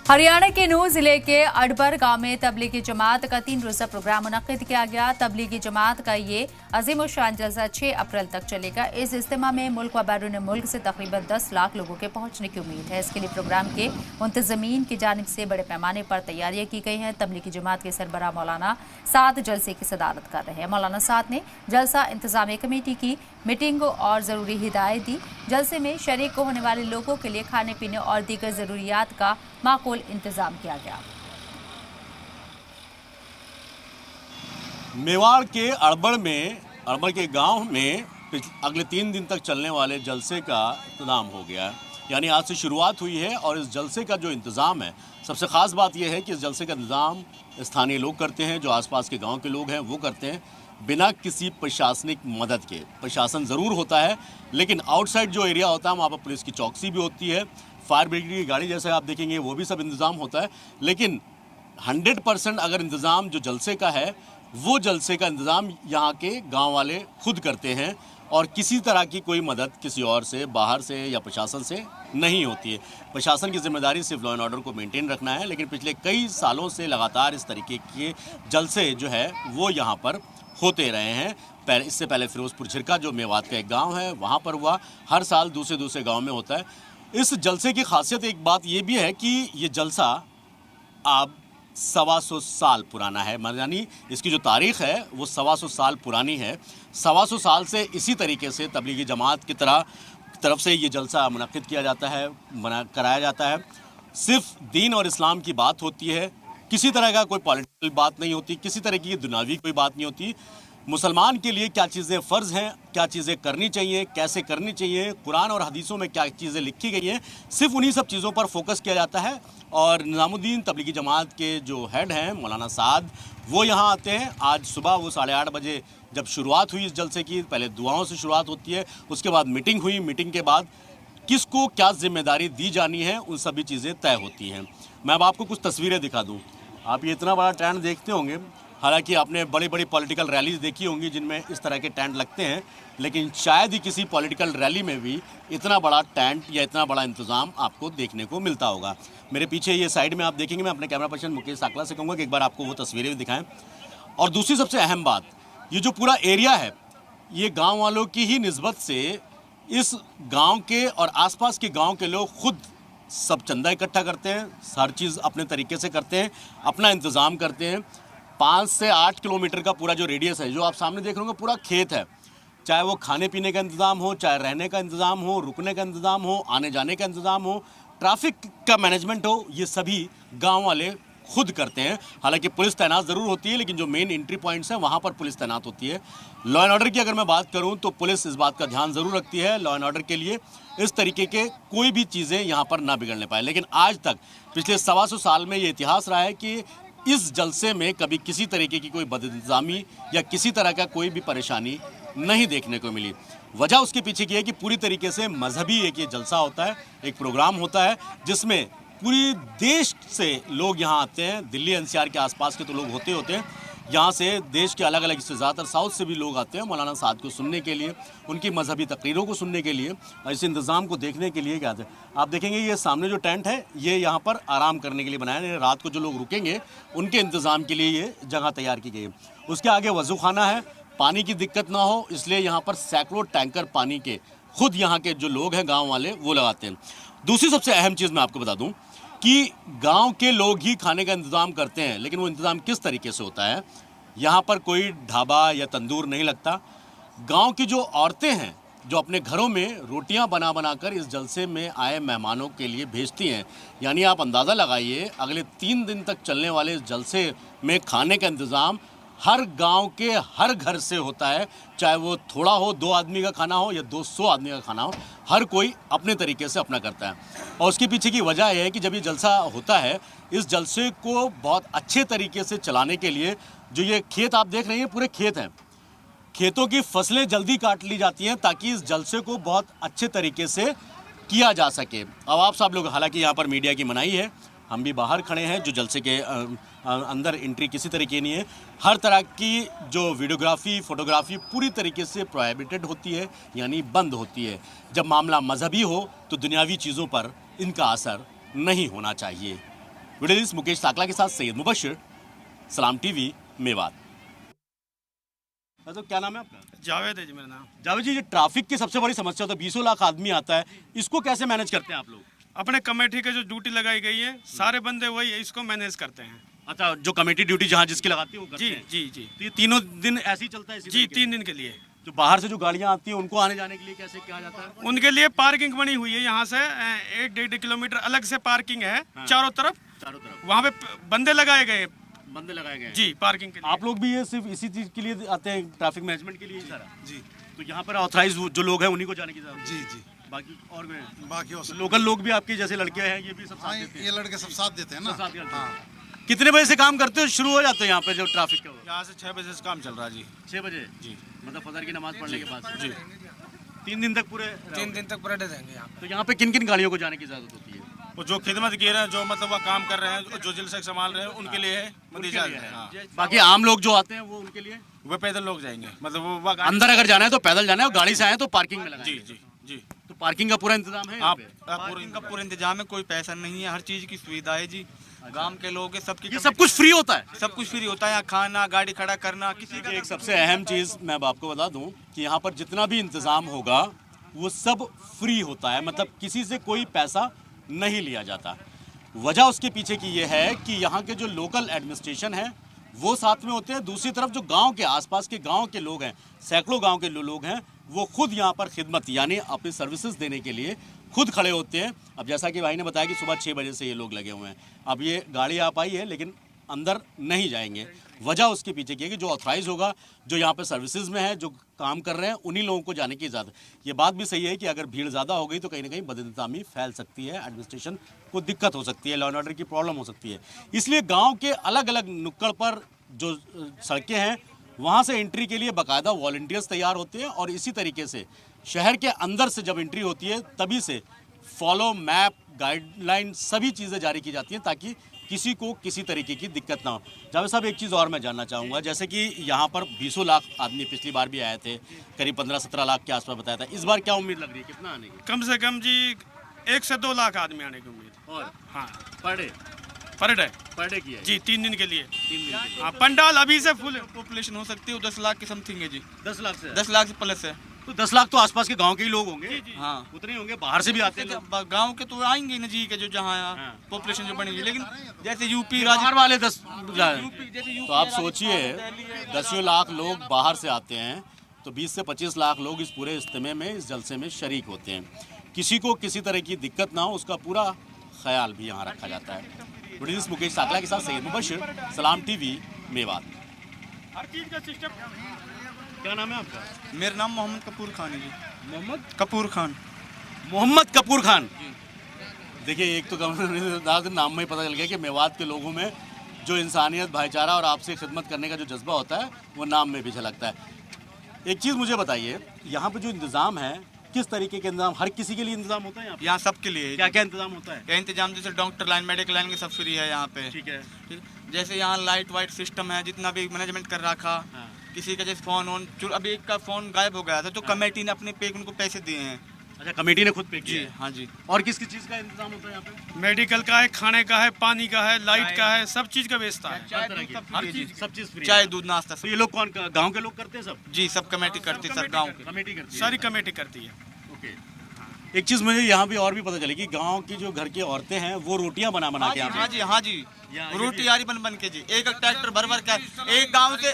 हरियाणा के नूंह जिले के अडबर गांव में तबलीगी जमात का 3 रोजा प्रोग्राम मुनक्किद किया गया। तबलीगी जमात का ये अजीम शान जलसा 6 अप्रैल तक चलेगा। इस इज्तिमा में मुल्क व बैरून मुल्क से तकरीबन 10 लाख लोगों के पहुंचने की उम्मीद है। इसके लिए प्रोग्राम के मुंतजमीन की जानिब से बड़े पैमाने पर तैयारियां की गई हैं। तबलीगी जमात के सरबराह मौलाना साद जलसे की सदारत कर रहे हैं। मौलाना साद ने जलसा इंतजामी कमेटी की मीटिंग और ज़रूरी हिदायत दी। जलसे में शरीक होने वाले लोगों के लिए खाने पीने और दीगर ज़रूरियात का माकूल इंतजाम किया गया। मेवाड़ के अड़बड़ के गांव में अगले 3 दिन तक चलने वाले जलसे का इंतजाम हो गया है। यानी आज से शुरुआत हुई है और इस जलसे का जो इंतज़ाम है, सबसे ख़ास बात यह है कि इस जलसे का इंतज़ाम स्थानीय लोग करते हैं, जो आसपास के गांव के लोग हैं वो करते हैं, बिना किसी प्रशासनिक मदद के। प्रशासन ज़रूर होता है, लेकिन आउटसाइड जो एरिया होता है वहाँ पर पुलिस की चौकसी भी होती है, फायर ब्रिगेड की गाड़ी जैसे आप देखेंगे वो भी सब इंतज़ाम होता है। लेकिन 100% अगर इंतज़ाम जो जलसे का है, वो जलसे का इंतज़ाम यहाँ के गांव वाले खुद करते हैं और किसी तरह की कोई मदद किसी और से, बाहर से या प्रशासन से नहीं होती है। प्रशासन की जिम्मेदारी सिर्फ लॉ एंड ऑर्डर को मेंटेन रखना है, लेकिन पिछले कई सालों से लगातार इस तरीके के जलसे जो है वो यहाँ पर होते रहे हैं। इससे पहले फिरोजपुर झिरका जो मेवात का एक गाँव है वहाँ पर हुआ, हर साल दूसरे गाँव में होता है। इस जलसे की खासियत एक बात ये भी है कि ये जलसा अब 125 साल पुराना है, यानी इसकी जो तारीख़ है वो 125 साल पुरानी है। 125 साल से इसी तरीके से तबलीगी जमात की तरफ से ये जलसा मुनक्किद किया जाता है, कराया जाता है। सिर्फ दीन और इस्लाम की बात होती है, किसी तरह का कोई पॉलिटिकल बात नहीं होती, किसी तरह की दुनियावी कोई बात नहीं होती। मुसलमान के लिए क्या चीज़ें फ़र्ज़ हैं, क्या चीज़ें करनी चाहिए, कैसे करनी चाहिए, कुरान और हदीसों में क्या चीज़ें लिखी गई हैं, सिर्फ उन्हीं सब चीज़ों पर फोकस किया जाता है। और निज़ामुद्दीन तबलीगी जमात के जो हेड हैं मौलाना साद, वो यहाँ आते हैं। आज सुबह वो 8:30 बजे जब शुरुआत हुई इस जलसे की, पहले दुआओं से शुरुआत होती है, उसके बाद मीटिंग हुई। मीटिंग के बाद किसको क्या जिम्मेदारी दी जानी है, उन सभी चीज़ें तय होती हैं। मैं अब आपको कुछ तस्वीरें दिखा दूँ। आप ये इतना बड़ा टेंट देखते होंगे, हालांकि आपने बड़ी बड़ी पॉलिटिकल रैलीज देखी होंगी जिनमें इस तरह के टेंट लगते हैं, लेकिन शायद ही किसी पॉलिटिकल रैली में भी इतना बड़ा टेंट या इतना बड़ा इंतज़ाम आपको देखने को मिलता होगा। मेरे पीछे ये साइड में आप देखेंगे, मैं अपने कैमरा पर्सन मुकेश साकला से कहूँगा कि एक बार आपको वो तस्वीरें भी दिखाएं। और दूसरी सबसे अहम बात, ये जो पूरा एरिया है ये गाँव वालों की ही निस्बत से इस गाँव के और आसपास के गाँव के लोग खुद सब चंदा इकट्ठा करते हैं, हर चीज़ अपने तरीके से करते हैं, अपना इंतज़ाम करते हैं। 5 से 8 किलोमीटर का पूरा जो रेडियस है, जो आप सामने देख रहे होंगे, पूरा खेत है। चाहे वो खाने पीने का इंतज़ाम हो, चाहे रहने का इंतज़ाम हो, रुकने का इंतज़ाम हो, आने जाने का इंतज़ाम हो, ट्रैफिक का मैनेजमेंट हो, ये सभी गांव वाले खुद करते हैं। हालांकि पुलिस तैनात ज़रूर होती है, लेकिन जो मेन एंट्री पॉइंट्स हैं वहाँ पर पुलिस तैनात होती है। लॉ एंड ऑर्डर की अगर मैं बात करूँ तो पुलिस इस बात का ध्यान ज़रूर रखती है लॉ एंड ऑर्डर के लिए, इस तरीके के कोई भी चीज़ें यहाँ पर ना बिगड़ने पाए। लेकिन आज तक पिछले 125 साल में ये इतिहास रहा है कि इस जलसे में कभी किसी तरीके की कोई बदइंतज़ामी या किसी तरह का कोई भी परेशानी नहीं देखने को मिली। वजह उसके पीछे की है कि पूरी तरीके से मजहबी एक ये जलसा होता है, एक प्रोग्राम होता है जिसमें पूरी देश से लोग यहाँ आते हैं। दिल्ली एनसीआर के आसपास के तो लोग होते हैं, यहाँ से देश के अलग अलग हिस्से, ज़्यादातर साउथ से भी लोग आते हैं मौलाना साद को सुनने के लिए, उनकी मजहबी तकरीरों को सुनने के लिए और इस इंतज़ाम को देखने के लिए क्या आते हैं। आप देखेंगे ये सामने जो टेंट है ये यहाँ पर आराम करने के लिए बनाया है। रात को जो लोग रुकेंगे उनके इंतज़ाम के लिए ये जगह तैयार की गई है। उसके आगे वज़ू खाना है, पानी की दिक्कत ना हो इसलिए यहाँ पर सैकड़ों टैंकर पानी के खुद यहाँ के जो लोग हैं गाँव वाले वो लगाते हैं। दूसरी सबसे अहम चीज़ मैं आपको बता दूँ कि गांव के लोग ही खाने का इंतज़ाम करते हैं, लेकिन वो इंतज़ाम किस तरीके से होता है, यहाँ पर कोई ढाबा या तंदूर नहीं लगता। गांव की जो औरतें हैं जो अपने घरों में रोटियां बना कर इस जलसे में आए मेहमानों के लिए भेजती हैं। यानी आप अंदाज़ा लगाइए अगले 3 दिन तक चलने वाले इस जलसे में खाने का इंतज़ाम हर गांव के हर घर से होता है, चाहे वो थोड़ा हो, 2 आदमी का खाना हो या 200 आदमी का खाना हो, हर कोई अपने तरीके से अपना करता है। और उसके पीछे की वजह यह है कि जब ये जलसा होता है, इस जलसे को बहुत अच्छे तरीके से चलाने के लिए जो ये खेत आप देख रहे हैं पूरे खेत हैं, खेतों की फसलें जल्दी काट ली जाती हैं ताकि इस जलसे को बहुत अच्छे तरीके से किया जा सके। अब आप सब लोग, हालांकि यहाँ पर मीडिया की मनाही है, हम भी बाहर खड़े हैं, जो जलसे के अंदर एंट्री किसी तरीके नहीं है। हर तरह की जो वीडियोग्राफी, फोटोग्राफी पूरी तरीके से प्रोहिबिटेड होती है, यानी बंद होती है। जब मामला मजहबी हो तो दुनियावी चीज़ों पर इनका असर नहीं होना चाहिए। वीडियो जर्नलिस्ट मुकेश साकला के साथ सैयद मुबशिर, सलाम टीवी, मेवात। तो क्या नाम है आपका? जावेद है जी मेरा नाम। जावेद जी, ये ट्रैफिक की सबसे बड़ी समस्या तो 20 लाख आदमी आता है, इसको कैसे मैनेज करते हैं आप लोग? अपने कमेटी के जो ड्यूटी लगाई गई है सारे बंदे वही इसको मैनेज करते हैं। अच्छा, जो कमेटी ड्यूटी जहाँ जिसकी लगाती है वो करते जी हैं। जी जी तो ये तीनों दिन ऐसे ही चलता है? इसी जी, तरीके 3 दिन के लिए। से? जो बाहर से जो गाड़ियाँ आती हैं उनको आने जाने के लिए कैसे किया जाता है? उनके लिए पार्किंग बनी हुई है, यहाँ से 1-1.5 किलोमीटर अलग से पार्किंग है चारों तरफ। चारों तरफ वहाँ पे बंदे लगाए गए बंदे लगाए गए हैं। जी पार्किंग के लिए। आप लोग भी ये सिर्फ इसी चीज के लिए आते हैं, ट्रैफिक मैनेजमेंट के लिए ही सारा? जी तो यहाँ पर ऑथराइज जो लोग हैं उन्हीं को जाने की जरूरत? जी जी बाकी और कोई हैं? बाकी और लोकल लोग भी आपके जैसे लड़के हैं, ये भी सब हाँ, साथ देते हैं? ये लड़के सब साथ देते हैं ना। सब साथ करते हैं। हाँ, कितने बजे से काम करते हो, शुरू हो जाते हैं यहाँ पे जो ट्रैफिक का? यहाँ से 6 बजे से काम चल रहा है जी। 6 बजे जी मतलब फजर की नमाज पढ़ने के बाद? जी 3 दिन तक पूरे? 3 दिन तक पूरे रहेंगे यहाँ तो यहाँ पे किन किन गाड़ियों को जाने की जरूरत होती है? वो जो खिदमत गिर हैं, जो मतलब वह काम कर रहे हैं, जो जलसे संभाल रहे हैं, उनके लिए है। उनके जा लिए रहे है। हैं। हाँ। बाकी आम लोग जो आते हैं वो उनके लिए? वो पैदल लोग जाएंगे, मतलब वो गाड़ी- अंदर अगर जाना है तो पैदल जाना है, और गाड़ी से आए तो पार्किंग में लगाएंगे। जी जी जी। तो पार्किंग का पूरा इंतजाम है यहाँ आप पे? इनका पूरा इंतजाम है, कोई पैसा नहीं है, हर चीज की सुविधा है जी। गांव के लोग हैं, सबकी ये सब कुछ फ्री होता है? सब कुछ फ्री होता है, यहाँ खाना, गाड़ी खड़ा करना, किसी का एक सबसे अहम चीज़ मैं अब आपको बता दूं कि यहाँ पर जितना भी इंतज़ाम होगा वो सब फ्री होता है, मतलब किसी से कोई पैसा नहीं लिया जाता। वजह उसके पीछे की ये है कि यहाँ के जो लोकल एडमिनिस्ट्रेशन है वो साथ में होते हैं, दूसरी तरफ जो गांव के आसपास के गांव के लोग हैं, सैकड़ों गांव के लोग हैं, वो खुद यहाँ पर खिदमत यानी अपनी सर्विसेज देने के लिए खुद खड़े होते हैं। अब जैसा कि भाई ने बताया कि सुबह 6 बजे से ये लोग लगे हुए हैं। अब ये गाड़ी आप आई है लेकिन अंदर नहीं जाएंगे। वजह उसके पीछे की है कि जो ऑथराइज होगा, जो यहाँ पे सर्विसेज में है, जो काम कर रहे हैं, उन्हीं लोगों को जाने की इजाज़त। ये बात भी सही है कि अगर भीड़ ज़्यादा हो गई तो कहीं ना कहीं बदइंतज़ामी फैल सकती है, एडमिनिस्ट्रेशन को दिक्कत हो सकती है, लॉ एंड ऑर्डर की प्रॉब्लम हो सकती है। इसलिए गाँव के अलग अलग नुक्कड़ पर जो सड़कें हैं वहाँ से एंट्री के लिए बाकायदा वॉलंटियर्स तैयार होते हैं, और इसी तरीके से शहर के अंदर से जब एंट्री होती है तभी से फॉलो मैप, गाइडलाइन सभी चीज़ें जारी की जाती हैं ताकि किसी को किसी तरीके की दिक्कत ना हो। जावेद साहब, एक चीज़ और मैं जानना चाहूँगा, जैसे कि यहाँ पर 20 लाख आदमी पिछली बार भी आए थे, करीब 15-17 लाख के आसपास बताया था। इस बार क्या उम्मीद लग रही है, कितना आने की? कम से कम जी 1 से 2 लाख आदमी आने की उम्मीद। और हाँ पर डे पर डे की है जी, 3 दिन के लिए। 3 दिन के लिए। हाँ, पंडाल अभी से फुल है। पॉपुलेशन हो सकती है, 10 लाख की समथिंग है जी। 10 लाख से? 10 लाख से प्लस है। तो 10 लाख तो आसपास के गांव के ही लोग होंगे? हाँ, उतने ही होंगे, बाहर से भी आते हैं लोग। गांव के तो आएंगे ना जी, के जो जहाँ हाँ। पॉपुलेशन जो बनेगी, लेकिन जैसे यूपी बाहर वाले 10 जैसे तो आप सोचिए 10 लाख लोग बाहर से आते हैं तो 20 से 25 लाख लोग इस पूरे इज्तिमा में, इस जलसे में शरीक होते हैं। किसी को किसी तरह की दिक्कत ना हो उसका पूरा ख्याल भी यहाँ रखा जाता है। वीडियो जर्नलिस्ट मुकेश साकला के साथ सैयद मुबशिर, सलाम टीवी, मेवात। हर चीज का सिस्टम। क्या नाम है आपका? मेरा नाम मोहम्मद कपूर खान है जी। मोहम्मद कपूर खान। मोहम्मद कपूर खान। देखिए, एक तो नाम में ही पता चल गया कि मेवात के लोगों में जो इंसानियत, भाईचारा और आपसे खिदमत करने का जो जज्बा होता है वो नाम में भी झलकता है। एक चीज़ मुझे बताइए, यहाँ पे जो इंतज़ाम है किस तरीके के इंतजाम, हर किसी के लिए इंतजाम होता है यहाँ पे? यहाँ सबके लिए क्या क्या इंतजाम होता है? क्या इंतजाम, जैसे डॉक्टर लाइन, मेडिकल लाइन के सब फ्री है यहाँ पे। ठीक है। ठीक। जैसे यहाँ लाइट वाइट सिस्टम है, जितना भी मैनेजमेंट कर रखा। हाँ। किसी का जैसे फोन ऑन, अभी एक का फोन गायब हो गया था, तो कमेटी ने अपने पे उनको पैसे दिए हैं। अच्छा, कमेटी ने खुद पे किया जी है? हाँ जी। और किस किस चीज़ का इंतजाम होता है यहाँ पे? मेडिकल का है, खाने का है, पानी का है, लाइट का है, सब चीज का व्यवस्था है। चाय तरह दूध की? सब हर फ्री है चीज़, जी। सब चीज़ फ्री है? चाय दूध नाश्ता तो सब। ये लोग कौन, गांव के लोग करते हैं सब? जी, सब कमेटी करती है सर, गाँव की। कमेटी करती है? सारी कमेटी करती है। ओके। एक चीज़ मुझे यहाँ भी और भी पता चली कि गांव की जो घर की औरतें हैं वो रोटियां बना बना के हाँ यहाँ जी, हाँ जी, यहाँ ये रोटी भी- यारी बन बन के जी। एक ट्रैक्टर भर भर के एक गांव से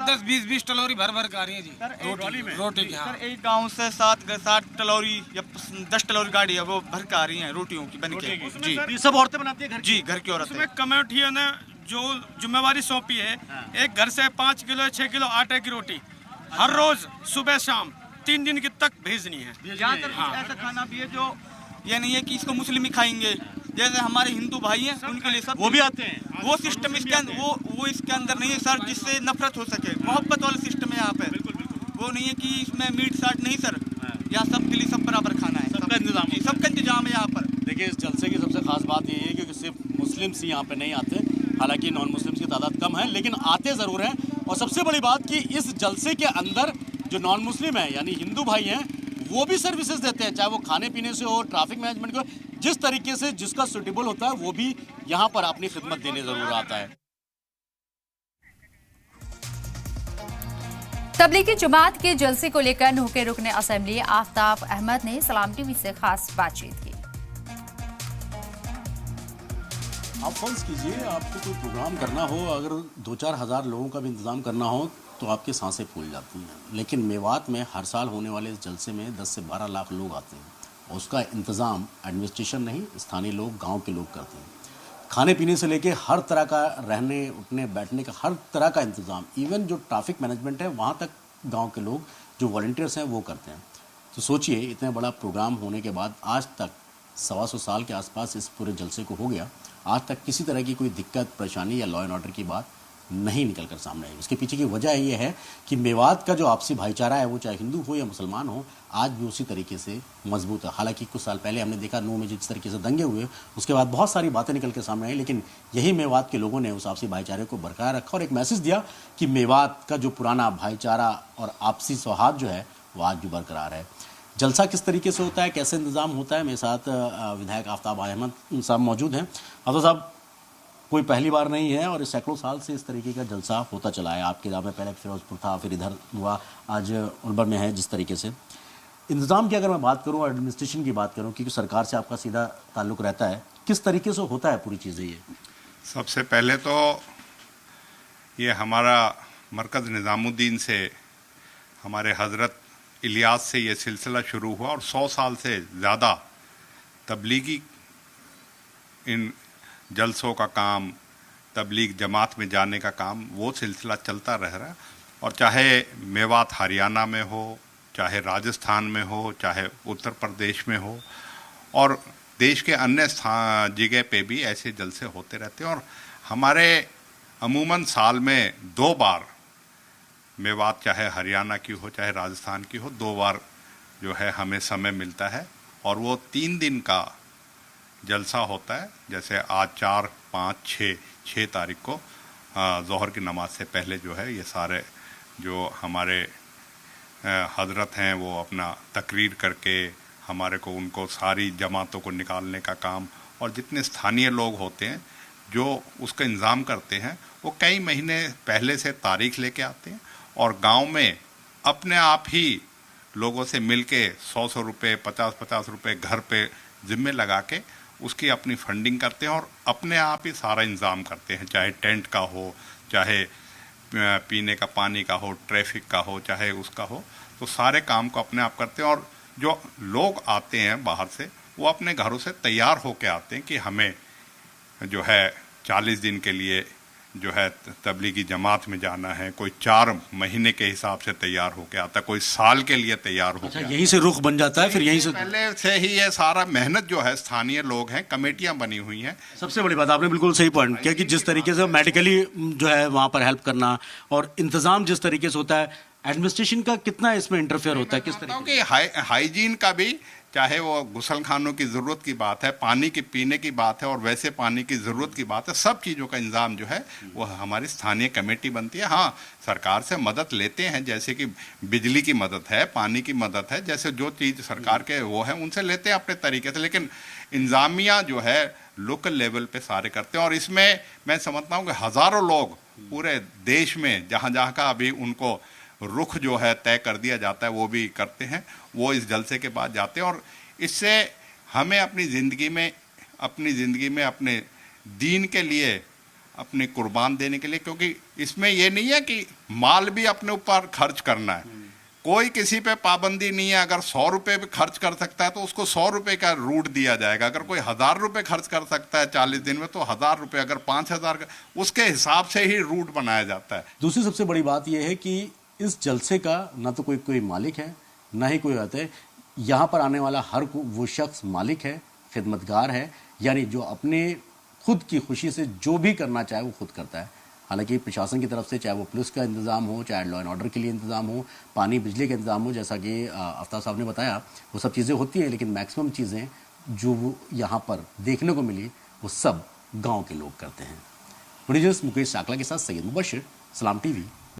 10-20 टलोरी भर भर के आ रही है जी ट्रॉली में? रोटी की। हाँ, सर एक गांव से 7 टलोरी या 10 टलोरी गाड़ी है, वो भर के आ रही है रोटियों की बन के जी। ये सब औरतें बनाती है घर की? जी, घर की औरत उसमें है। कमेटियों ने जो जिम्मेवारी सौंपी है, एक घर से 5 किलो 6 किलो आटे की रोटी हर रोज सुबह शाम 3 दिन की तक भेजनी है। यहाँ सर कुछ ऐसा खाना भी है जो ये नहीं है कि इसको मुस्लिम ही खाएंगे, जैसे हमारे हिंदू भाई हैं उनके लिए सब वो भी आते हैं? वो सिस्टम इसके अंदर, वो इसके अंदर नहीं है सर, जिससे नफरत हो सके। मोहब्बत वाला सिस्टम है यहाँ पे। वो नहीं है कि इसमें मीट साट नहीं सर, यहाँ सबके लिए सब बराबर खाना है। सबका इंतजाम जी, सबका इंतजाम है यहाँ पर। देखिए, इस जलसे की सबसे खास बात ये है कि सिर्फ मुस्लिम्स ही यहाँ पे नहीं आते, हालांकि नॉन मुस्लिम्स की तादाद कम है, लेकिन आते ज़रूर हैं। और सबसे बड़ी बात कि इस जलसे के अंदर जो नॉन मुस्लिम है यानी हिंदू भाई हैं वो भी सर्विसेज देते हैं, चाहे वो खाने पीने से हो, ट्रैफिक मैनेजमेंट को, जिस तरीके से जिसका सुटेबल होता है वो भी यहाँ पर अपनी खिदमत देने जरूर आता है। तबलीगी जमात के जलसे को लेकर नूह के रुकने असेंबली आफ्ताब अहमद ने सलाम टीवी से खास बातचीत की। आप फर्ज कीजिए आपको कोई प्रोग्राम करना हो, अगर 2-4 हज़ार लोगों का भी इंतज़ाम करना हो तो आपकी सांसें फूल जाती हैं। लेकिन मेवात में हर साल होने वाले इस जलसे में 10 से 12 लाख लोग आते हैं और उसका इंतज़ाम एडमिनिस्ट्रेशन नहीं, स्थानीय लोग, गांव के लोग करते हैं। खाने पीने से लेके हर तरह का, रहने उठने बैठने का हर तरह का इंतज़ाम, इवन जो ट्रैफिक मैनेजमेंट है वहाँ तक गाँव के लोग जो वॉलंटियर्स हैं वो करते हैं। तो सोचिए इतने बड़ा प्रोग्राम होने के बाद आज तक 125 साल के आसपास इस पूरे जलसे को हो गया, आज तक किसी तरह की कोई दिक्कत परेशानी या लॉ एंड ऑर्डर की बात नहीं निकल कर सामने आई। उसके पीछे की वजह ये है कि मेवात का जो आपसी भाईचारा है वो चाहे हिंदू हो या मुसलमान हो, आज भी उसी तरीके से मजबूत है। हालांकि कुछ साल पहले हमने देखा नूह में जिस तरीके से दंगे हुए, उसके बाद बहुत सारी बातें निकल के सामने आई, लेकिन यही मेवात के लोगों ने उस आपसी भाईचारे को बरकरार रखा और एक मैसेज दिया कि मेवात का जो पुराना भाईचारा और आपसी सौहार्द जो है वो आज भी बरकरार है। जलसा किस तरीके से होता है, कैसे इंतज़ाम होता है, मेरे साथ विधायक आफ्ताब अहमद साहब मौजूद हैं। आफ्ताब साहब, कोई पहली बार नहीं है और इस सैकड़ों साल से इस तरीके का जलसा होता चला है। आपके इलाके में पहले फिरोजपुर था, फिर इधर हुआ, आज उलबर में है। जिस तरीके से इंतज़ाम की अगर मैं बात करूं, एडमिनिस्ट्रेशन की बात करूं, क्योंकि सरकार से आपका सीधा ताल्लुक़ रहता है, किस तरीके से होता है पूरी चीज़ें ये? सबसे पहले तो ये हमारा मरकज़ निज़ामुद्दीन से, हमारे हज़रत इलियास से ये सिलसिला शुरू हुआ और 100 साल से ज़्यादा तबलीगी इन जलसों का काम, तबलीग जमात में जाने का काम, वो सिलसिला चलता रह रहा है। और चाहे मेवात हरियाणा में हो, चाहे राजस्थान में हो, चाहे उत्तर प्रदेश में हो, और देश के अन्य जगह पे भी ऐसे जलसे होते रहते हैं। और हमारे अमूमन साल में 2 बार मेवात, चाहे हरियाणा की हो चाहे राजस्थान की हो, 2 बार जो है हमें समय मिलता है और वो 3 दिन का जलसा होता है। जैसे आज 4, 5, 6 तारीख को ज़ोहर की नमाज से पहले जो है ये सारे जो हमारे हजरत हैं वो अपना तकरीर करके हमारे को, उनको सारी जमातों को निकालने का काम, और जितने स्थानीय लोग होते हैं जो उसका इंतज़ाम करते हैं वो कई महीने पहले से तारीख लेके आते हैं और गांव में अपने आप ही लोगों से मिलके 100 रुपये, 50 रुपये घर पे जिम्मे लगा के उसकी अपनी फंडिंग करते हैं और अपने आप ही सारा इंतज़ाम करते हैं, चाहे टेंट का हो, चाहे पीने का पानी का हो, ट्रैफिक का हो, चाहे उसका हो, तो सारे काम को अपने आप करते हैं। और जो लोग आते हैं बाहर से वो अपने घरों से तैयार होके आते हैं कि हमें जो है 40 दिन के लिए जो है तबलीगी जमात में जाना है। कोई 4 महीने के हिसाब से तैयार होके आता है, कोई साल के लिए तैयार होके आता है। यहीं से रुख बन जाता है, फिर यहीं से पहले से ही ये सारा मेहनत जो है, स्थानीय लोग हैं, कमेटियां बनी हुई हैं। सबसे बड़ी बात आपने बिल्कुल सही पॉइंट किया कि जिस तरीके से मेडिकली जो है वहाँ पर हेल्प करना और इंतज़ाम जिस तरीके से होता है, एडमिनिस्ट्रेशन का कितना इसमें इंटरफेयर होता है, किस तरीके कि हाइजीन का भी, चाहे वो गुसल खानों की ज़रूरत की बात है, पानी के पीने की बात है और वैसे पानी की ज़रूरत की बात है, सब चीज़ों का इंतज़ाम जो है वो हमारी स्थानीय कमेटी बनती है। हाँ, सरकार से मदद लेते हैं, जैसे कि बिजली की मदद है, पानी की मदद है, जैसे जो चीज़ सरकार के वो है उनसे लेते हैं अपने तरीके से, लेकिन इंतज़ामिया जो है लोकल लेवल पे सारे करते हैं। और इसमें मैं समझता हूँ कि हज़ारों लोग पूरे देश में जहाँ जहाँ का अभी उनको रुख जो है तय कर दिया जाता है वो भी करते हैं, वो इस जलसे के बाद जाते हैं। और इससे हमें अपनी ज़िंदगी में अपने दीन के लिए अपने कुर्बान देने के लिए, क्योंकि इसमें ये नहीं है कि माल भी अपने ऊपर खर्च करना है, कोई किसी पे पाबंदी नहीं है। अगर 100 रुपये भी खर्च कर सकता है तो उसको 100 रुपये का रूट दिया जाएगा। अगर कोई 1000 रुपये खर्च कर सकता है 40 दिन में तो 1000 रुपये, अगर 5000 का, उसके हिसाब से ही रूट बनाया जाता है। दूसरी सबसे बड़ी बात यह है कि इस जलसे का ना तो कोई मालिक है, ना ही कोई आता है। यहाँ पर आने वाला हर वो शख्स मालिक है, खिदमतगार है, यानी जो अपने खुद की खुशी से जो भी करना चाहे वो खुद करता है। हालांकि प्रशासन की तरफ से चाहे वो पुलिस का इंतज़ाम हो, चाहे लॉ एंड ऑर्डर के लिए इंतज़ाम हो, पानी बिजली का इंतज़ाम हो, जैसा कि आफ्ताब साहब ने बताया, वो सब चीज़ें होती हैं, लेकिन मैक्सिमम चीज़ें जो यहाँ पर देखने को मिली वो सब गाँव के लोग करते हैं। मुकेश साकला के साथ सैयद मुबशिर, सलाम टीवी।